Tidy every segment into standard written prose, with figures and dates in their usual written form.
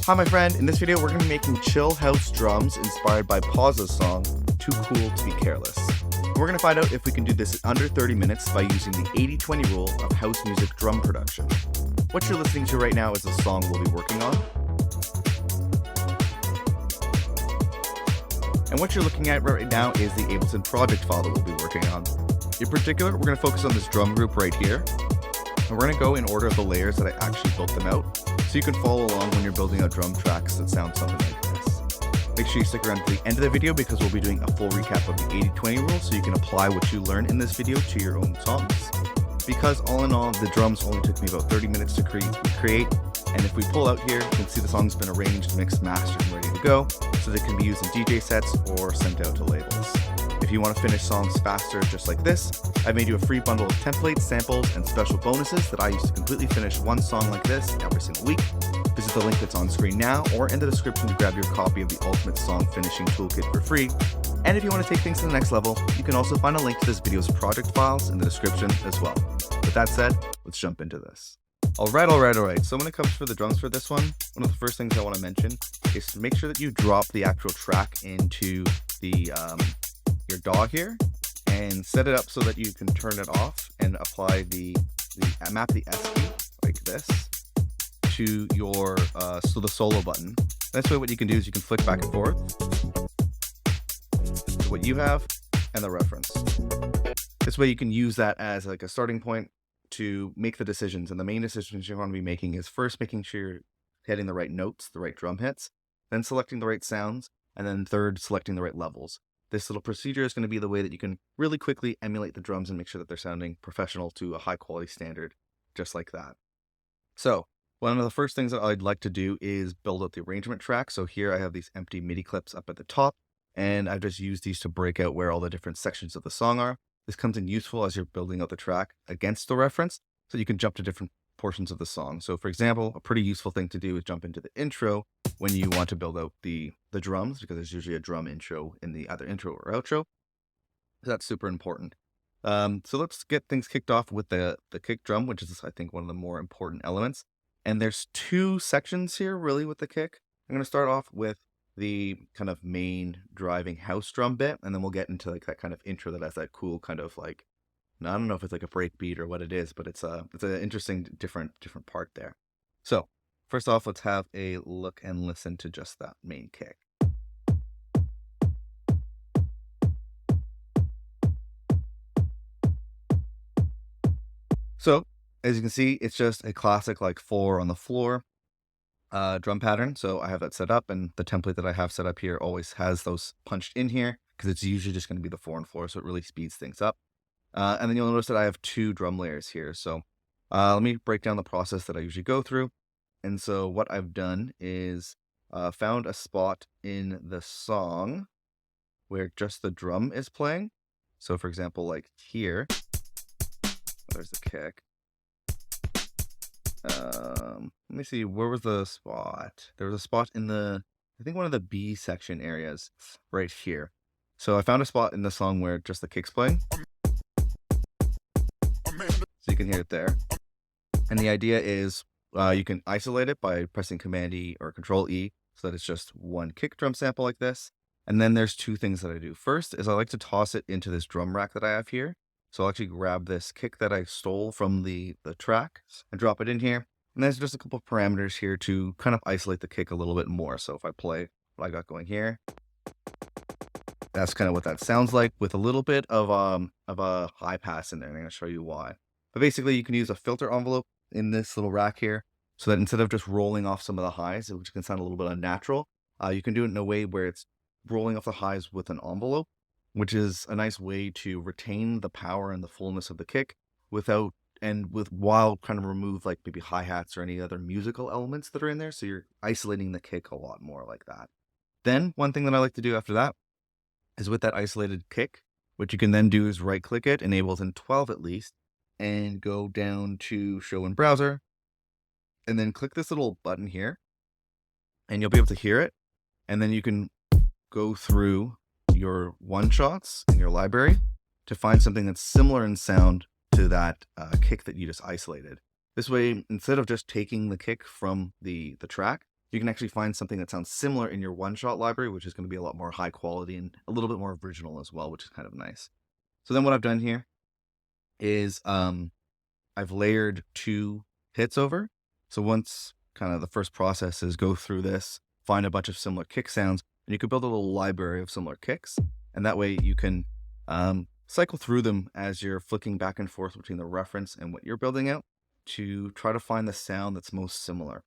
Hi my friend, in this video we're going to be making chill house drums inspired by PAWSA's song, Too Cool To Be Careless. We're going to find out if we can do this in under 30 minutes by using the 80-20 rule of house music drum production. What you're listening to right now is the song we'll be working on. And what you're looking at right now is the Ableton project file that we'll be working on. In particular, we're going to focus on this drum group right here. And we're going to go in order of the layers that I actually built them out, so you can follow along when you're building out drum tracks that sound something like this. Make sure you stick around to the end of the video because we'll be doing a full recap of the 80-20 rule so you can apply what you learn in this video to your own songs. Because all in all, the drums only took me about 30 minutes to create, and if we pull out here, you can see the song's been arranged, mixed, mastered, and ready to go, so they can be used in DJ sets or sent out to labels. If you want to finish songs faster just like this, I've made you a free bundle of templates, samples, and special bonuses that I use to completely finish one song like this every single week. Visit the link that's on screen now or in the description to grab your copy of the Ultimate Song Finishing Toolkit for free. And if you want to take things to the next level, you can also find a link to this video's project files in the description as well. With that said, let's jump into this. Alright. So when it comes to the drums for this one of the first things I want to mention is to make sure that you drop the actual track into the your DAW here and set it up so that you can turn it off and apply map the S key like this to your the solo button. This way what you can do is you can flick back and forth to what you have and the reference. This way you can use that as like a starting point to make the decisions, and the main decisions you want to be making is first making sure you're hitting the right notes, the right drum hits, then selecting the right sounds, and then third selecting the right levels. This little procedure is going to be the way that you can really quickly emulate the drums and make sure that they're sounding professional to a high quality standard, just like that. So one of the first things that I'd like to do is build out the arrangement track. So here I have these empty MIDI clips up at the top, and I've just used these to break out where all the different sections of the song are. This comes in useful as you're building out the track against the reference, so you can jump to different portions of the song. So for example, a pretty useful thing to do is jump into the intro when you want to build out the drums, because there's usually a drum intro in the either intro or outro. That's super important. So let's get things kicked off with the kick drum, which is I think one of the more important elements. And there's two sections here really with the kick. I'm going to start off with the kind of main driving house drum bit, and then we'll get into like that kind of intro that has that cool kind of like, I don't know if it's like a break beat or what it is, but it's an interesting different part there. So first off, let's have a look and listen to just that main kick. So as you can see, it's just a classic like 4 on the floor drum pattern. So I have that set up, and the template that I have set up here always has those punched in here because it's usually just going to be the 4 and 4, so it really speeds things up. And then you'll notice that I have 2 drum layers here. So let me break down the process that I usually go through. And so what I've done is found a spot in the song where just the drum is playing. So for example, like here, there's the kick. Let me see, where was the spot? There was a spot in I think one of the B section areas right here. So I found a spot in the song where just the kick's playing. So you can hear it there. And the idea is you can isolate it by pressing Command E or Control E so that it's just one kick drum sample like this. And then there's 2 things that I do. First is I like to toss it into this drum rack that I have here. So I'll actually grab this kick that I stole from the track and drop it in here. And there's just a couple of parameters here to kind of isolate the kick a little bit more. So if I play what I got going here, that's kind of what that sounds like with a little bit of a high pass in there. And I'm going to show you why. But basically you can use a filter envelope in this little rack here so that instead of just rolling off some of the highs, which can sound a little bit unnatural, you can do it in a way where it's rolling off the highs with an envelope, which is a nice way to retain the power and the fullness of the kick while kind of remove like maybe hi-hats or any other musical elements that are in there. So you're isolating the kick a lot more like that. Then one thing that I like to do after that is with that isolated kick, what you can then do is right click it, enable Zen 12 at least, and go down to show in browser, and then click this little button here, and you'll be able to hear it. And then you can go through your one-shots in your library to find something that's similar in sound to that kick that you just isolated. This way, instead of just taking the kick from the track, you can actually find something that sounds similar in your one-shot library, which is going to be a lot more high quality and a little bit more original as well, which is kind of nice. So then what I've done here is I've layered 2 hits over. So once kind of the first process is go through this, find a bunch of similar kick sounds, and you could build a little library of similar kicks. And that way you can cycle through them as you're flicking back and forth between the reference and what you're building out to try to find the sound that's most similar.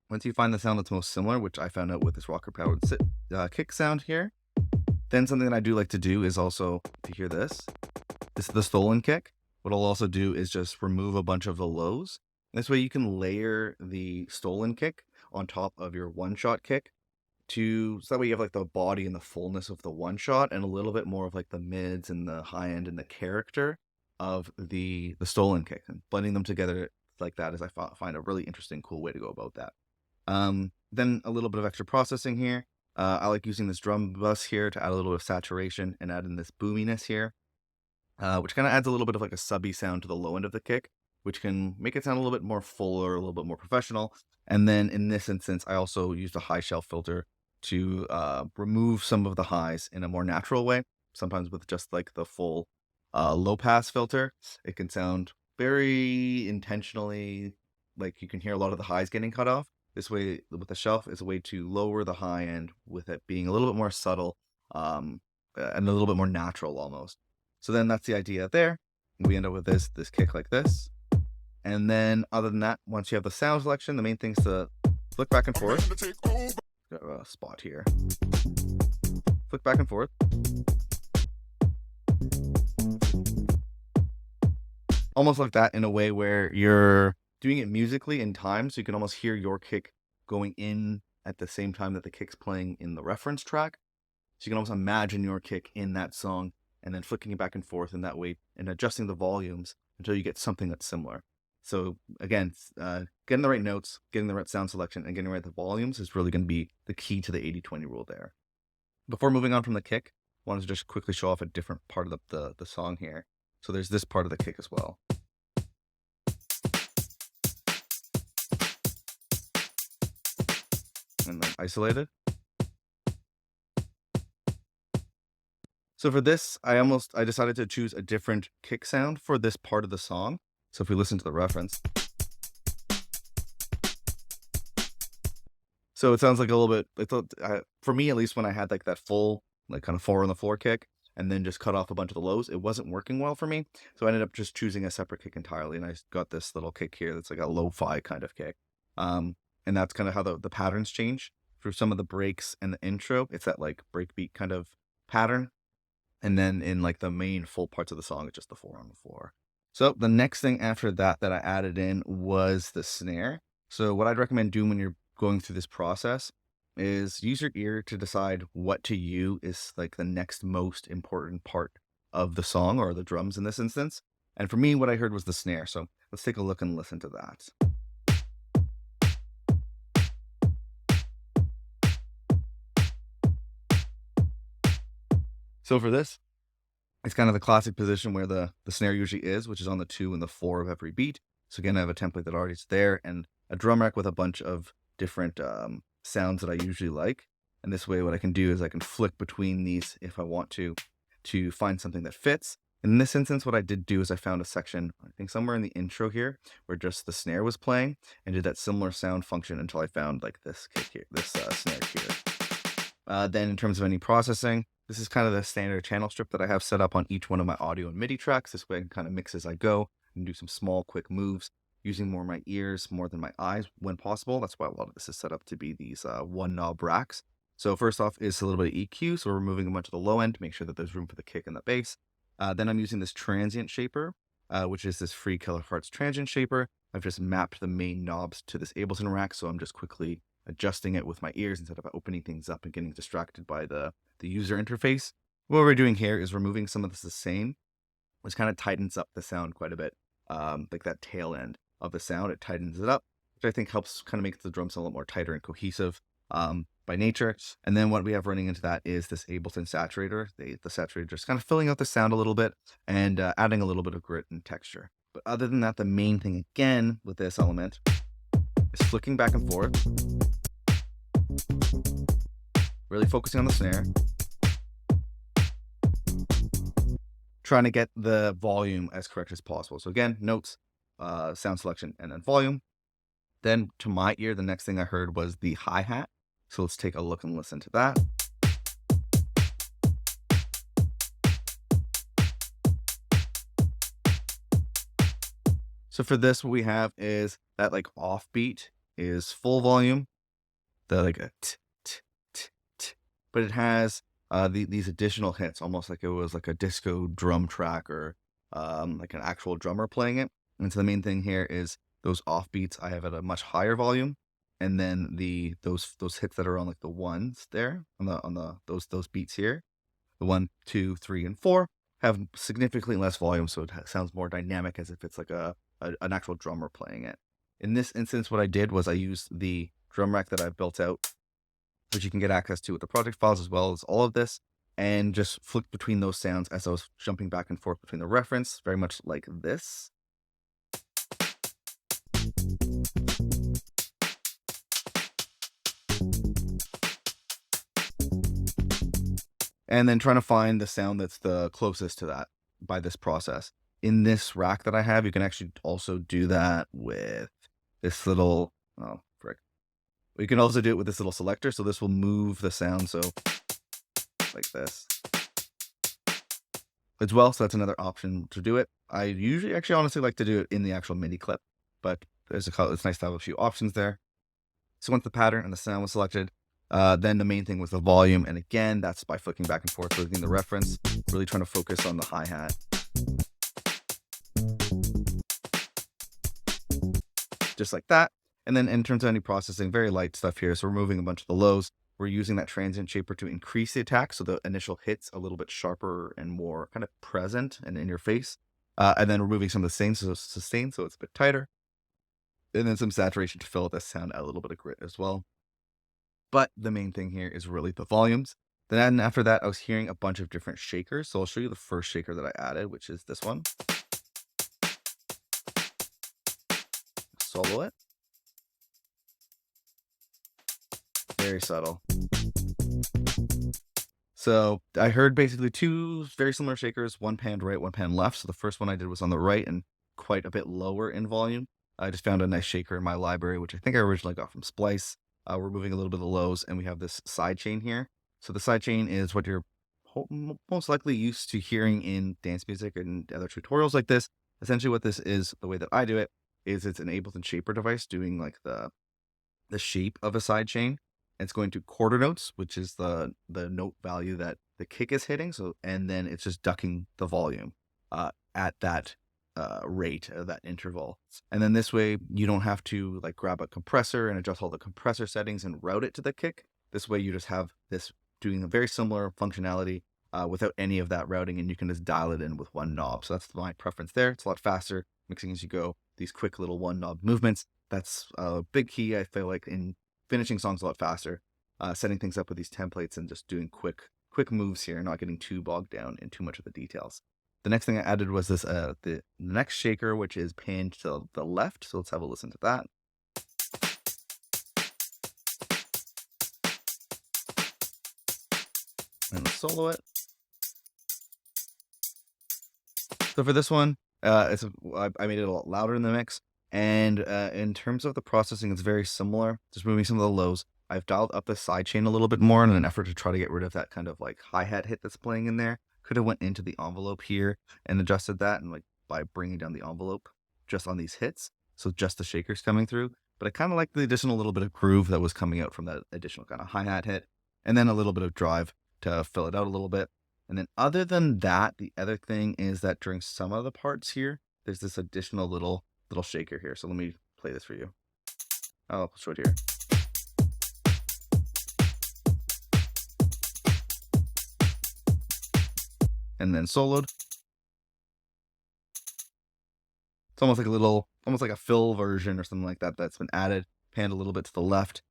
Once you find the sound that's most similar, which I found out with this rocker powered kick sound here, then something that I do like to do is also, to hear this is the stolen kick. What I'll also do is just remove a bunch of the lows. This way you can layer the stolen kick on top of your one-shot kick so that way you have like the body and the fullness of the one-shot and a little bit more of like the mids and the high end and the character of the stolen kick, and blending them together like that is I find a really interesting, cool way to go about that. Then a little bit of extra processing here. I like using this drum bus here to add a little bit of saturation and add in this boominess here, which kind of adds a little bit of like a subby sound to the low end of the kick, which can make it sound a little bit more fuller, a little bit more professional. And then in this instance, I also used a high shelf filter to remove some of the highs in a more natural way. Sometimes with just like the full low pass filter, it can sound very intentionally like you can hear a lot of the highs getting cut off. This way, with the shelf, is a way to lower the high end with it being a little bit more subtle and a little bit more natural almost. So then that's the idea there. We end up with this kick like this. And then other than that, once you have the sound selection, the main thing is to flick back and forth. Got a spot here. Flick back and forth. Almost like that in a way where you're doing it musically in time, so you can almost hear your kick going in at the same time that the kick's playing in the reference track. So you can almost imagine your kick in that song and then flicking it back and forth in that way and adjusting the volumes until you get something that's similar. So again, getting the right notes, getting the right sound selection, and getting right the volumes is really going to be the key to the 80-20 rule there. Before moving on from the kick, I wanted to just quickly show off a different part of the song here. So there's this part of the kick as well. And then isolated. So for this, I decided to choose a different kick sound for this part of the song. So if we listen to the reference. So it sounds like a little bit, for me at least, when I had like that full, like kind of 4 on the floor kick, and then just cut off a bunch of the lows, it wasn't working well for me. So I ended up just choosing a separate kick entirely. And I got this little kick here that's like a lo-fi kind of kick. And that's kind of how the patterns change through some of the breaks and the intro. It's that like breakbeat kind of pattern. And then in like the main full parts of the song, it's just the 4 on the floor. So the next thing after that I added in was the snare. So what I'd recommend doing when you're going through this process is use your ear to decide what to you is like the next most important part of the song, or the drums in this instance. And for me, what I heard was the snare. So let's take a look and listen to that. So for this, it's kind of the classic position where the snare usually is, which is on the 2 and the 4 of every beat. So again, I have a template that already is there and a drum rack with a bunch of different sounds that I usually like. And this way, what I can do is I can flick between these if I want to find something that fits. In this instance, what I did do is I found a section, I think somewhere in the intro here, where just the snare was playing, and did that similar sound function until I found like this kick here, this snare here. Then in terms of any processing, this is kind of the standard channel strip that I have set up on each one of my audio and MIDI tracks. This way I can kind of mix as I go and do some small, quick moves, using more my ears more than my eyes when possible. That's why a lot of this is set up to be these one knob racks. So first off is a little bit of EQ. So we're removing a bunch of the low end to make sure that there's room for the kick and the bass. Then I'm using this transient shaper, which is this free kilohertz transient shaper. I've just mapped the main knobs to this Ableton rack. So I'm just quickly adjusting it with my ears instead of opening things up and getting distracted by the user interface. What we're doing here is removing some of this the same, which kind of tightens up the sound quite a bit. Like that tail end of the sound, it tightens it up, which I think helps kind of make the drum sound a lot more tighter and cohesive by nature. And then what we have running into that is this Ableton saturator. The saturator just kind of filling out the sound a little bit and adding a little bit of grit and texture. But other than that, the main thing again with this element is flicking back and forth really focusing on the snare, trying to get the volume as correct as possible. So again, notes, sound selection, and then volume. Then to my ear, the next thing I heard was the hi-hat. So let's take a look and listen to that. So for this, what we have is that like offbeat is full volume, the like a t, t, t, t, but it has these additional hits, almost like it was like a disco drum track or like an actual drummer playing it. And so the main thing here is those offbeats I have at a much higher volume, and then those hits that are on like the ones there on those beats here, the 1, 2, 3, and 4 have significantly less volume, so it sounds more dynamic as if it's like an actual drummer playing it. In this instance, what I did was I used the drum rack that I've built out, which you can get access to with the project files as well as all of this, and just flick between those sounds as I was jumping back and forth between the reference, very much like this. And then trying to find the sound that's the closest to that by this process. In this rack that I have, you can actually also do that with this little, oh, frick. You can also do it with this little selector. So this will move the sound. So like this as well. So that's another option to do it. I usually actually honestly like to do it in the actual MIDI clip, but it's nice to have a few options there. So once the pattern and the sound was selected, then the main thing was the volume. And again, that's by flicking back and forth, within the reference, really trying to focus on the hi-hat. Just like that. And then in terms of any processing, very light stuff here. So we're removing a bunch of the lows. We're using that transient shaper to increase the attack, so the initial hit's a little bit sharper and more kind of present and in your face. And then removing some of the sustain, so it's a bit tighter. And then some saturation to fill the sound, add a little bit of grit as well. But the main thing here is really the volumes. Then after that, I was hearing a bunch of different shakers. So I'll show you the first shaker that I added, which is this one. Solo it. Very subtle. So I heard basically two very similar shakers, one panned right, one panned left. So the first one I did was on the right and quite a bit lower in volume. I just found a nice shaker in my library, which I think I originally got from Splice. We're moving a little bit of the lows, and we have this side chain here. So the side chain is what you're most likely used to hearing in dance music and other tutorials like this. Essentially what this is, the way that I do it, is it's an Ableton shaper device doing like the shape of a side chain. It's going to quarter notes, which is the note value that the kick is hitting. So, and then it's just ducking the volume at that rate, that interval. And then this way you don't have to like grab a compressor and adjust all the compressor settings and route it to the kick. This way you just have this doing a very similar functionality without any of that routing, and you can just dial it in with one knob. So that's my preference there. It's a lot faster, mixing as you go, these quick little one knob movements. That's a big key, I feel like, in finishing songs a lot faster, setting things up with these templates and just doing quick moves here, not getting too bogged down in too much of the details. The next thing I added was this, the next shaker, which is panned to the left. So let's have a listen to that. And solo it. So for this one, I made it a lot louder in the mix. And in terms of the processing, it's very similar. Just moving some of the lows. I've dialed up the sidechain a little bit more in an effort to try to get rid of that kind of like hi-hat hit that's playing in there. Could have went into the envelope here and adjusted that, and like by bringing down the envelope just on these hits. So just the shakers coming through. But I kind of like the additional little bit of groove that was coming out from that additional kind of hi-hat hit. And then a little bit of drive to fill it out a little bit. And then other than that, the other thing is that during some of the parts here, there's this additional little shaker here. So let me play this for you. I'll show it here. And then soloed. It's almost like a fill version or something like that that's been added, panned a little bit to the left.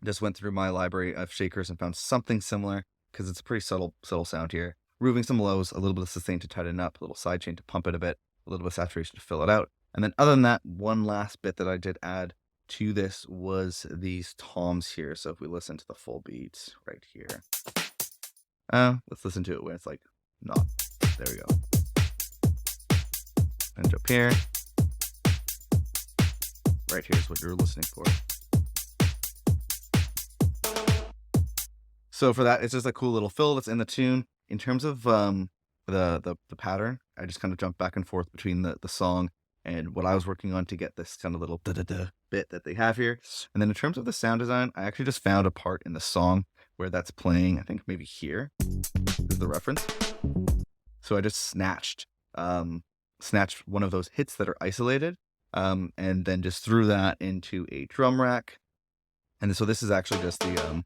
Just went through my library of shakers and found something similar because it's a pretty subtle sound here. Removing some lows, a little bit of sustain to tighten up, a little sidechain to pump it a bit, a little bit of saturation to fill it out. And then other than that, one last bit that I did add to this was these toms here. So if we listen to the full beat right here, let's listen to it when it's like not. There we go. And up here. Right here is what you're listening for. So for that, it's just a cool little fill that's in the tune. In terms of the pattern, I just kind of jumped back and forth between the song and what I was working on to get this kind of little da-da-da bit that they have here. And then in terms of the sound design, I actually just found a part in the song where that's playing. I think maybe here is the reference. So I just snatched one of those hits that are isolated, and then just threw that into a drum rack. And so this is actually just the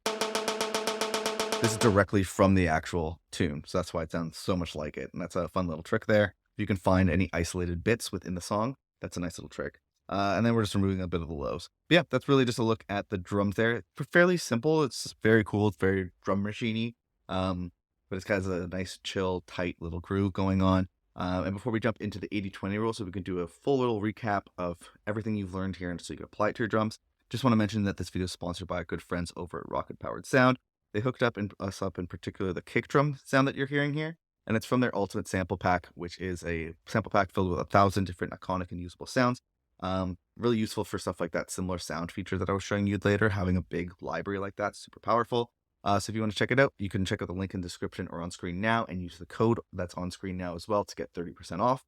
this is directly from the actual tune. So that's why it sounds so much like it. And that's a fun little trick there. If you can find any isolated bits within the song, that's a nice little trick. And then we're just removing a bit of the lows. But yeah, that's really just a look at the drums there. It's fairly simple. It's very cool. It's very drum machine-y. But it's got a nice, chill, tight little groove going on. And before we jump into the 80-20 rule, so we can do a full little recap of everything you've learned here and so you can apply it to your drums, just want to mention that this video is sponsored by our good friends over at Rocket Powered Sound. They hooked us up in particular the kick drum sound that you're hearing here, and it's from their Ultimate Sample Pack, which is a sample pack filled with 1,000 different iconic and usable sounds. Really useful for stuff like that similar sound feature that I was showing you later. Having a big library like that, super powerful. So if you want to check it out, you can check out the link in the description or on screen now and use the code that's on screen now as well to get 30% off.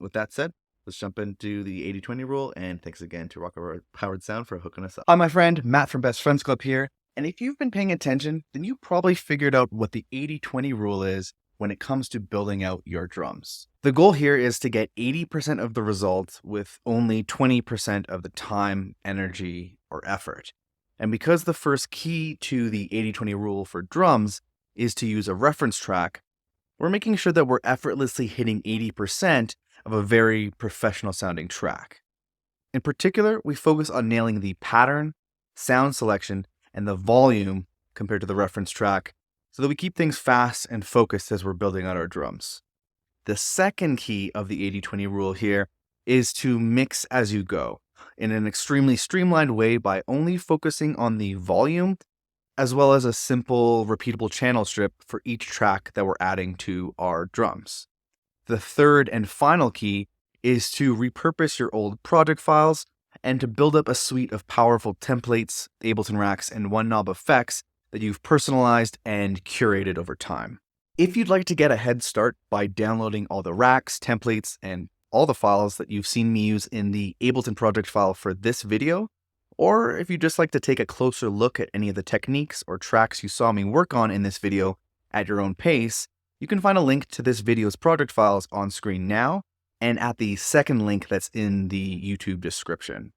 With that said, let's jump into the 80-20 rule, and thanks again to Rocket Powered Sound for hooking us up. Hi, my friend, Matt from Best Friends Club here. And if you've been paying attention, then you probably figured out what the 80-20 rule is when it comes to building out your drums. The goal here is to get 80% of the results with only 20% of the time, energy, or effort. And because the first key to the 80-20 rule for drums is to use a reference track, we're making sure that we're effortlessly hitting 80% of a very professional sounding track. In particular, we focus on nailing the pattern, sound selection, and the volume compared to the reference track so that we keep things fast and focused as we're building out our drums. The second key of the 80-20 rule here is to mix as you go in an extremely streamlined way by only focusing on the volume as well as a simple repeatable channel strip for each track that we're adding to our drums. The third and final key is to repurpose your old project files and to build up a suite of powerful templates, Ableton racks, and one-knob effects that you've personalized and curated over time. If you'd like to get a head start by downloading all the racks, templates, and all the files that you've seen me use in the Ableton project file for this video, or if you'd just like to take a closer look at any of the techniques or tracks you saw me work on in this video at your own pace, you can find a link to this video's project files on screen now and at the second link that's in the YouTube description.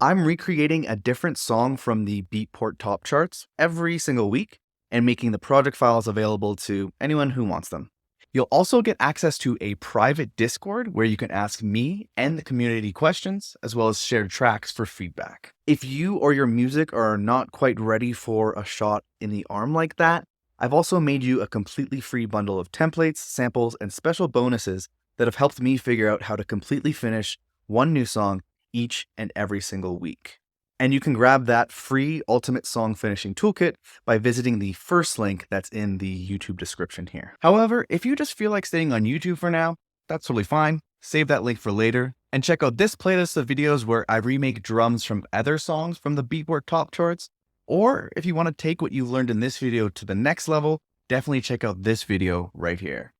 I'm recreating a different song from the Beatport top charts every single week and making the project files available to anyone who wants them. You'll also get access to a private Discord where you can ask me and the community questions, as well as share tracks for feedback. If you or your music are not quite ready for a shot in the arm like that, I've also made you a completely free bundle of templates, samples, and special bonuses that have helped me figure out how to completely finish one new song each and every single week. And you can grab that free Ultimate Song Finishing Toolkit by visiting the first link that's in the YouTube description here. However, if you just feel like staying on YouTube for now, that's totally fine. Save that link for later and check out this playlist of videos where I remake drums from other songs from the Beatport top charts. Or if you want to take what you've learned in this video to the next level, definitely check out this video right here.